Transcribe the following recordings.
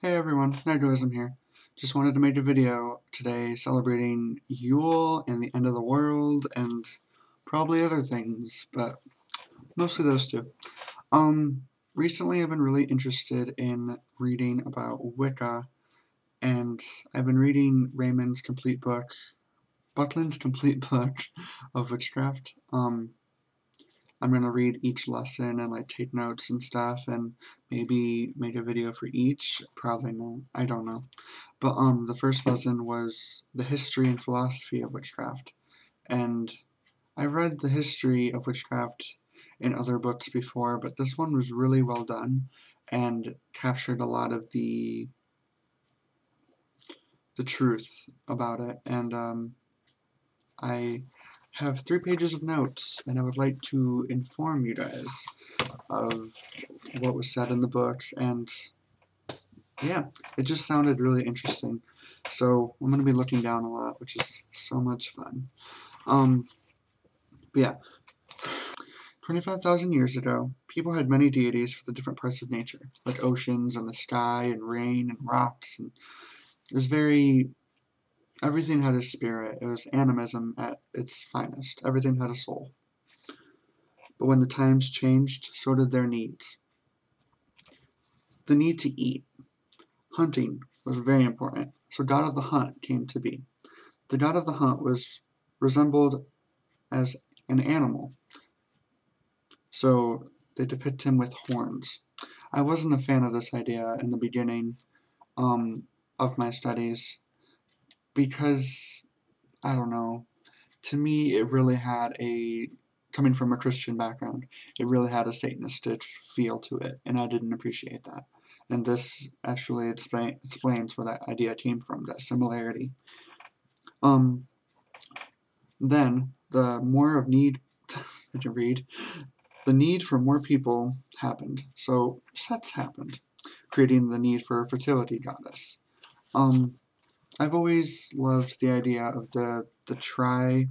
Hey everyone, Negoism here. Just wanted to make a video today celebrating Yule and the end of the world and probably other things, but mostly those two. Recently I've been really interested in reading about Wicca, and I've been reading Raymond's complete book, Buckland's complete book of Witchcraft. I'm gonna read each lesson and like take notes and stuff and maybe make a video for each. Probably not. I don't know. But the first lesson was the history and philosophy of witchcraft. And I read the history of witchcraft in other books before, but this one was really well done and captured a lot of the truth about it. And I have 3 pages of notes, and I would like to inform you guys of what was said in the book, and yeah, it just sounded really interesting. So I'm going to be looking down a lot, which is so much fun. But yeah, 25,000 years ago, people had many deities for the different parts of nature, like oceans and the sky and rain and rocks, and it was everything had a spirit. It was animism at its finest. Everything had a soul. But when the times changed, so did their needs. The need to eat. Hunting was very important, so god of the hunt came to be. The god of the hunt was resembled as an animal, so they depict him with horns. I wasn't a fan of this idea in the beginning of my studies because, I don't know, to me it really had coming from a Christian background, it really had a Satanistic feel to it, and I didn't appreciate that. And this actually explains where that idea came from, that similarity. Then, the more of need, I can read, the need for more people happened, so sex happened, creating the need for a fertility goddess. I've always loved the idea of the tri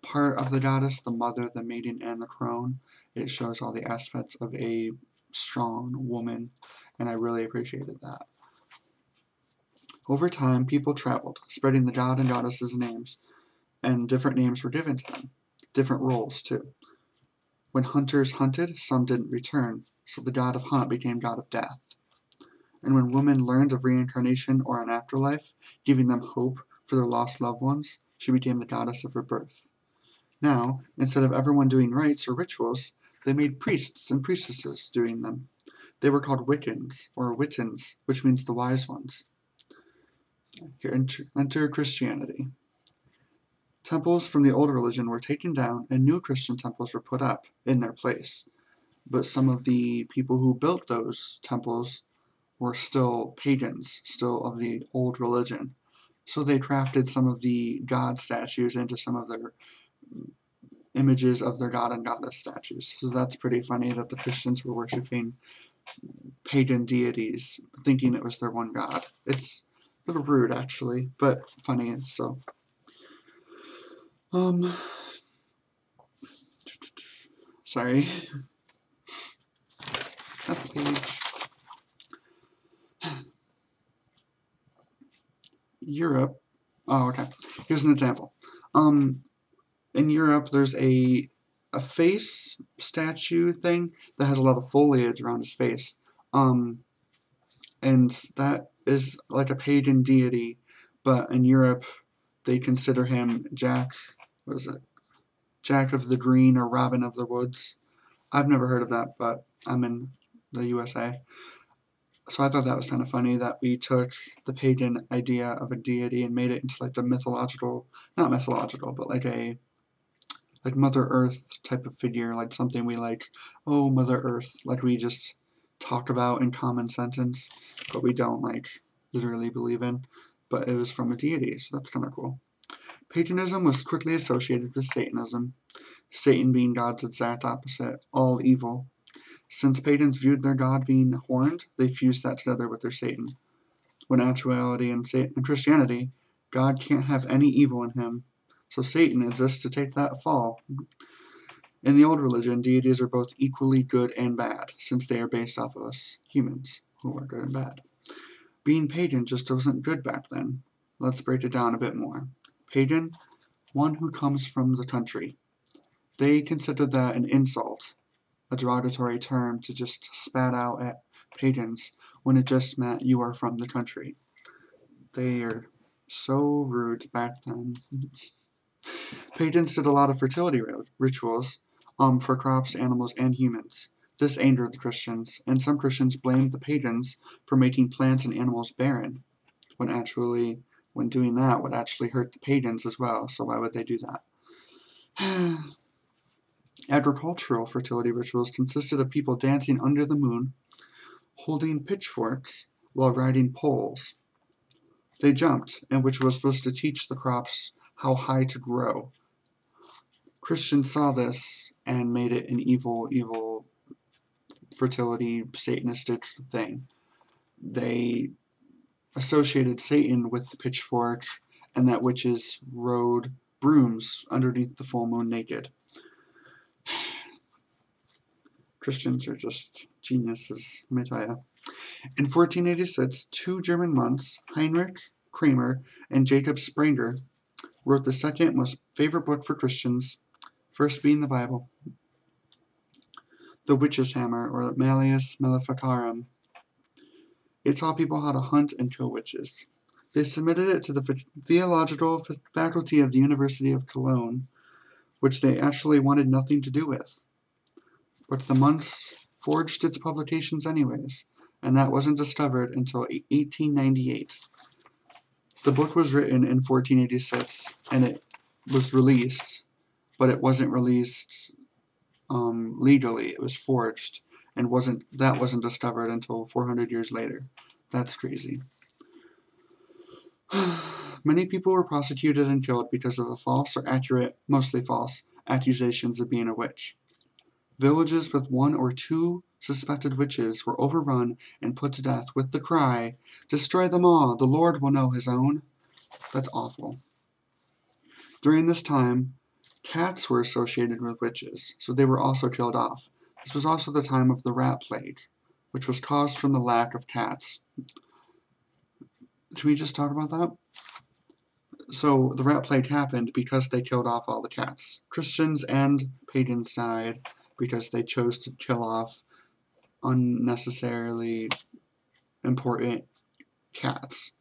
part of the goddess, the mother, the maiden, and the crone. It shows all the aspects of a strong woman, and I really appreciated that. Over time, people traveled, spreading the god and goddesses' names, and different names were given to them. Different roles, too. When hunters hunted, some didn't return, so the god of hunt became god of death. And when women learned of reincarnation or an afterlife, giving them hope for their lost loved ones, she became the goddess of rebirth. Now, instead of everyone doing rites or rituals, they made priests and priestesses doing them. They were called Wiccans, or Wittens, which means the wise ones. Here, enter Christianity. Temples from the old religion were taken down, and new Christian temples were put up in their place. But some of the people who built those temples were still pagans, still of the old religion. So they crafted some of the god statues into some of their images of their god and goddess statues. So that's pretty funny that the Christians were worshipping pagan deities, thinking it was their one god. It's a little rude, actually, but funny and still. Sorry. That's the page. Europe. Oh, okay. Here's an example. In Europe, there's a face statue thing that has a lot of foliage around his face. And that is like a pagan deity, but in Europe, they consider him Jack of the Green or Robin of the Woods. I've never heard of that, but I'm in the USA. So I thought that was kind of funny that we took the pagan idea of a deity and made it into like the not mythological, but like a Mother Earth type of figure, like something we like, oh, Mother Earth, like we just talk about in common sentence, but we don't like literally believe in. But it was from a deity, so that's kind of cool. Paganism was quickly associated with Satanism, Satan being God's exact opposite, all evil. Since pagans viewed their God being horned, they fused that together with their Satan. When actuality in Christianity, God can't have any evil in him, so Satan exists to take that fall. In the old religion, deities are both equally good and bad, since they are based off of us humans, who are good and bad. Being pagan just wasn't good back then. Let's break it down a bit more. Pagan, one who comes from the country. They considered that an insult, a derogatory term to just spat out at pagans when it just meant you are from the country. They are so rude back then. Pagans did a lot of fertility rituals for crops, animals, and humans. This angered the Christians, and some Christians blamed the pagans for making plants and animals barren, when doing that would actually hurt the pagans as well, so why would they do that? Agricultural fertility rituals consisted of people dancing under the moon, holding pitchforks while riding poles. They jumped, and which was supposed to teach the crops how high to grow. Christians saw this and made it an evil fertility satanistic thing. They associated Satan with the pitchfork and that witches rode brooms underneath the full moon naked. Christians are just geniuses, let me tell you. In 1486, two German monks, Heinrich Kramer and Jacob Sprenger, wrote the second most favorite book for Christians, first being the Bible, the Witch's Hammer, or Malleus Maleficarum. It taught people how to hunt and kill witches. They submitted it to the theological faculty of the University of Cologne, which they actually wanted nothing to do with. But the monks forged its publications anyways, and that wasn't discovered until 1898. The book was written in 1486, and it was released, but it wasn't released legally. It was forged, and wasn't discovered until 400 years later. That's crazy. Many people were prosecuted and killed because of the false or accurate, mostly false, accusations of being a witch. Villages with one or two suspected witches were overrun and put to death with the cry, "Destroy them all, the Lord will know his own." That's awful. During this time, cats were associated with witches, so they were also killed off. This was also the time of the rat plague, which was caused from the lack of cats. Can we just talk about that? So the rat plague happened because they killed off all the cats. Christians and pagans died because they chose to kill off unnecessarily important cats.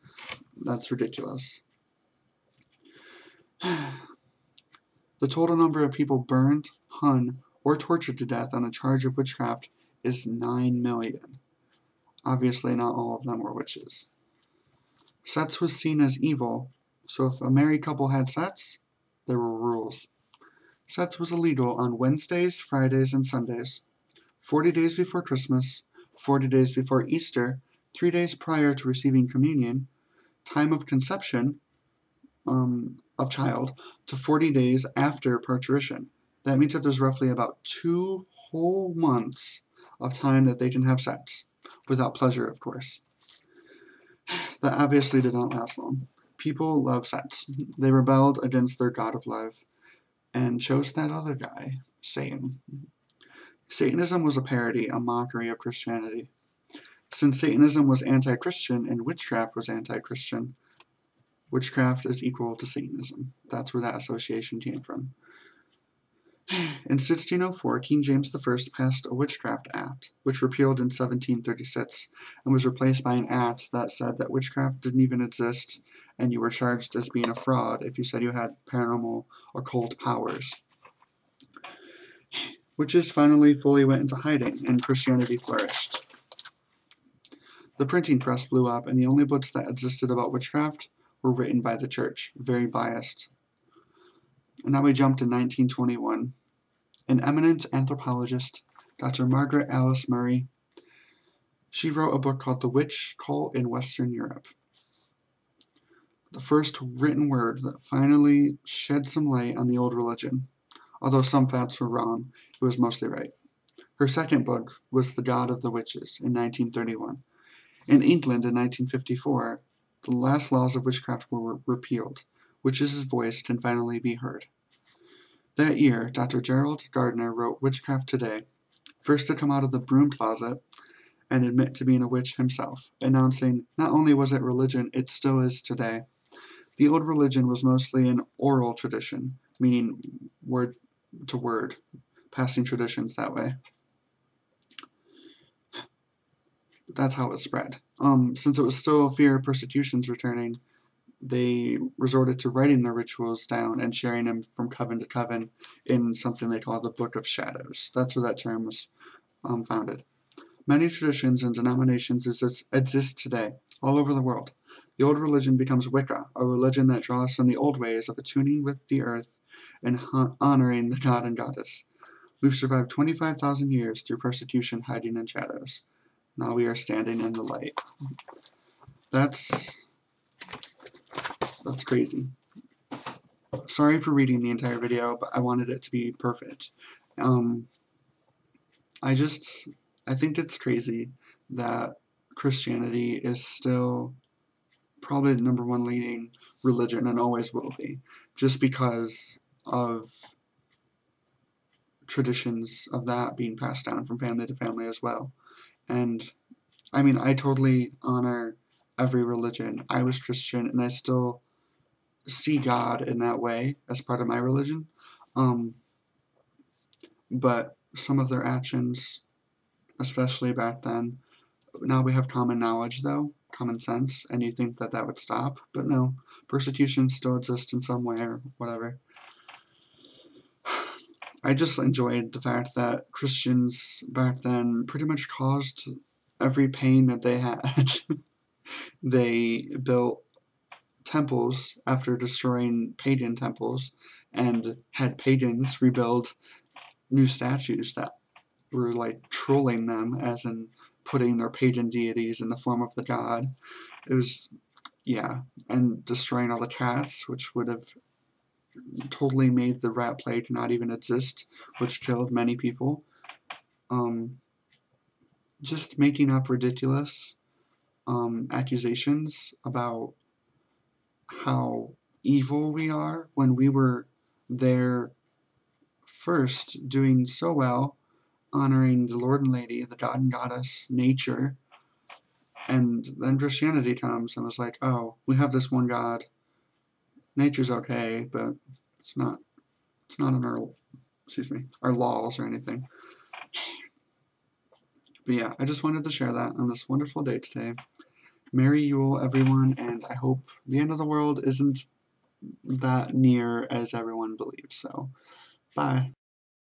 That's ridiculous. The total number of people burned, hung, or tortured to death on the charge of witchcraft is 9 million. Obviously, not all of them were witches. Sex was seen as evil, so if a married couple had sex, there were rules. Sex was illegal on Wednesdays, Fridays, and Sundays, 40 days before Christmas, 40 days before Easter, 3 days prior to receiving communion, time of conception of child, to 40 days after parturition. That means that there's roughly about 2 whole months of time that they can have sex, without pleasure, of course. That obviously did not last long. People love sex. They rebelled against their god of love and chose that other guy, Satan. Satanism was a parody, a mockery of Christianity. Since Satanism was anti-Christian and witchcraft was anti-Christian, witchcraft is equal to Satanism. That's where that association came from. In 1604, King James I passed a Witchcraft Act, which repealed in 1736, and was replaced by an act that said that witchcraft didn't even exist, and you were charged as being a fraud if you said you had paranormal, occult powers. Witches finally fully went into hiding, and Christianity flourished. The printing press blew up, and the only books that existed about witchcraft were written by the church, very biased. And now we jump to 1921. An eminent anthropologist, Dr. Margaret Alice Murray, she wrote a book called The Witch Cult in Western Europe. The first written word that finally shed some light on the old religion. Although some facts were wrong, it was mostly right. Her second book was The God of the Witches in 1931. In England in 1954, the last laws of witchcraft were repealed. Witches' voice can finally be heard. That year, Dr. Gerald Gardner wrote Witchcraft Today, first to come out of the broom closet, and admit to being a witch himself, announcing not only was it religion, it still is today. The old religion was mostly an oral tradition, meaning word to word, passing traditions that way. That's how it spread. Since it was still fear of persecutions returning, they resorted to writing their rituals down and sharing them from coven to coven in something they call the Book of Shadows. That's where that term was founded. Many traditions and denominations exist today, all over the world. The old religion becomes Wicca, a religion that draws from the old ways of attuning with the earth and honoring the god and goddess. We've survived 25,000 years through persecution hiding in shadows. Now we are standing in the light. That's crazy. Sorry for reading the entire video, but I wanted it to be perfect. I think it's crazy that Christianity is still probably the #1 leading religion and always will be, just because of traditions of that being passed down from family to family as well. And I mean, I totally honor every religion. I was Christian, and I still see God in that way as part of my religion. But some of their actions, especially back then, now we have common knowledge, though, common sense, and you think that that would stop, but no, persecution still exists in some way or whatever. I just enjoyed the fact that Christians back then pretty much caused every pain that they had. They built temples after destroying pagan temples and had pagans rebuild new statues that were like trolling them, as in putting their pagan deities in the form of the god. It was, yeah, and destroying all the cats, which would have totally made the rat plague not even exist, which killed many people. Just making up ridiculous accusations about how evil we are when we were there first doing so well, honoring the Lord and Lady, the God and Goddess, nature, and then Christianity comes and was like, oh, we have this one God, nature's okay, but it's not in our laws or anything. But yeah, I just wanted to share that on this wonderful day today. Merry Yule, everyone, and I hope the end of the world isn't that near as everyone believes. So, bye.